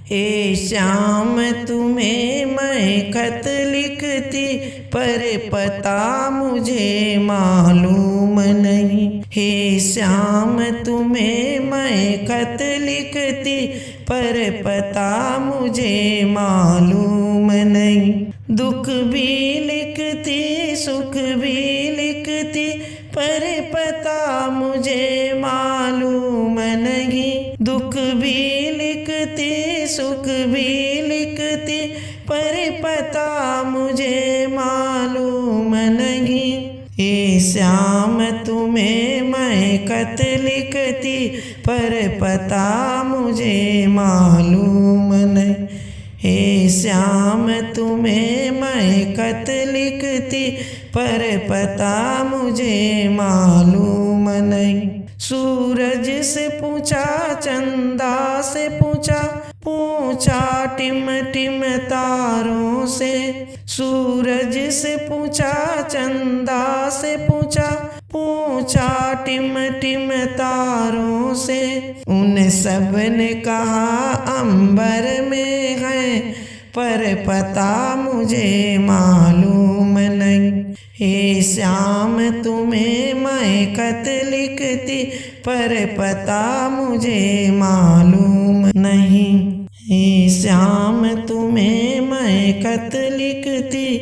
हे श्याम तुम्हें मैं खत लिखती पर पता मुझे मालूम नहीं। हे श्याम तुम्हें मैं खत लिखती पर पता मुझे मालूम नहीं। दुख भी लिखती सुख भी लिखती पर पता मुझे मालूम नहीं। दुख भी लिखती सुख भी लिखती पर पता मुझे मालूम नहीं। हे श्याम तुम्हें मैं खत लिखती पर पता मुझे मालूम नहीं। हे श्याम तुम्हें मैं खत लिखती पर पता मुझे मालूम नहीं। सूरज से पूछा चंदा से पूछा पूछा टिम टिम तारों से। सूरज से पूछा चंदा से पूछा पूछा टिम टिम तारों से। उन सब ने कहा अंबर में है पर पता मुझे मालूम नहीं। हे श्याम तुम्हें मैं खत लिखती पर पता मुझे मालूम नहीं। हे श्याम तुम्हें मैं खत लिखती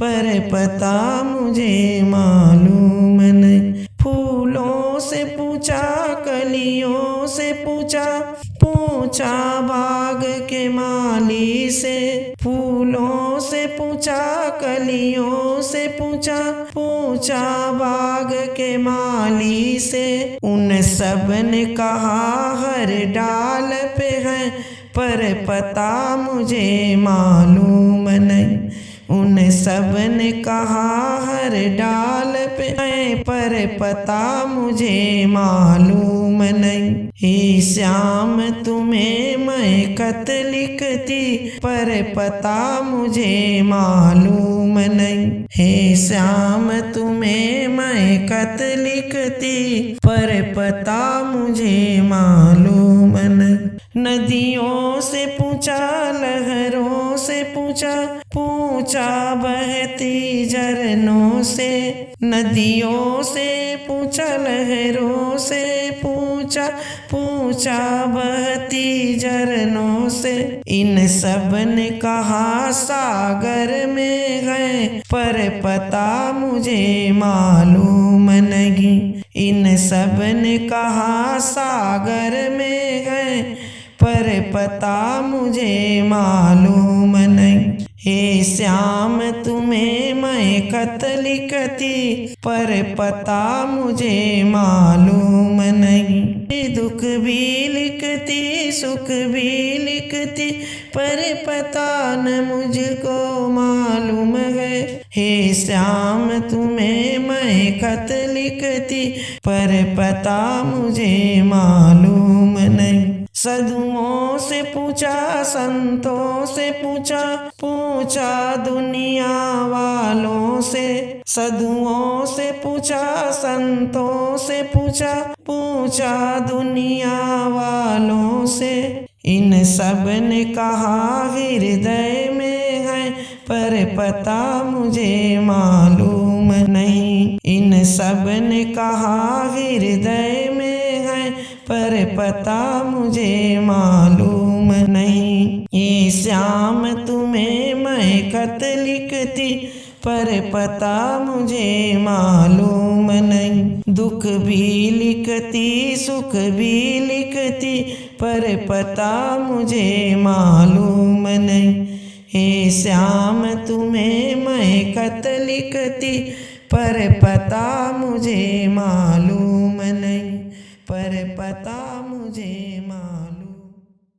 पर पता मुझे मालूम नहीं। फूलों से पूछा कलियों से पूछा पूछा बाग के माली से। फूलों से पूछा कलियों से पूछा पूछा बाग के माली से। उन सब ने कहा हर डाल पे है पर पता मुझे मालूम नहीं। उन सब ने कहा हर डाल पे है पर पता मुझे मालूम नहीं। हे श्याम तुम्हें मैं खत लिखती पर पता मुझे मालूम नहीं। हे श्याम तुम्हें मैं खत लिखती पर पता मुझे मालूम नहीं। नदियों से पूछा लहरों से पूछा पूछा बहती झरनों से। नदियों से पूछा लहरों से पूछा पूछा बहती झरनों से। इन सब ने कहा सागर में है पर पता मुझे मालूम नहीं। इन सब ने कहा सागर में है पर पता मुझे मालूम नहीं। हे श्याम तुम्हें मैं खत लिखती पर पता मुझे मालूम नहीं। दुख भी लिखती सुख भी लिखती पर पता न मुझको मालूम है। हे श्याम तुम्हें मैं खत लिखती पर पता मुझे मालूम नहीं। साधुओं से पूछा संतों से पूछा पूछा दुनिया वालों से। साधुओं से पूछा संतों से पूछा पूछा दुनिया वालों से। इन सब ने कहा हृदय में है पर पता मुझे मालूम नहीं। इन सब ने कहा हृदय में है पर पता मुझे मालूम नहीं। ये श्याम तुम्हें मैं खत लिखती पर पता मुझे मालूम नहीं। दुख भी लिखती सुख भी लिखती पर पता मुझे मालूम नहीं। हे श्याम तुम्हें मैं खत लिखती पर पता मुझे मालूम नहीं। पर पता मुझे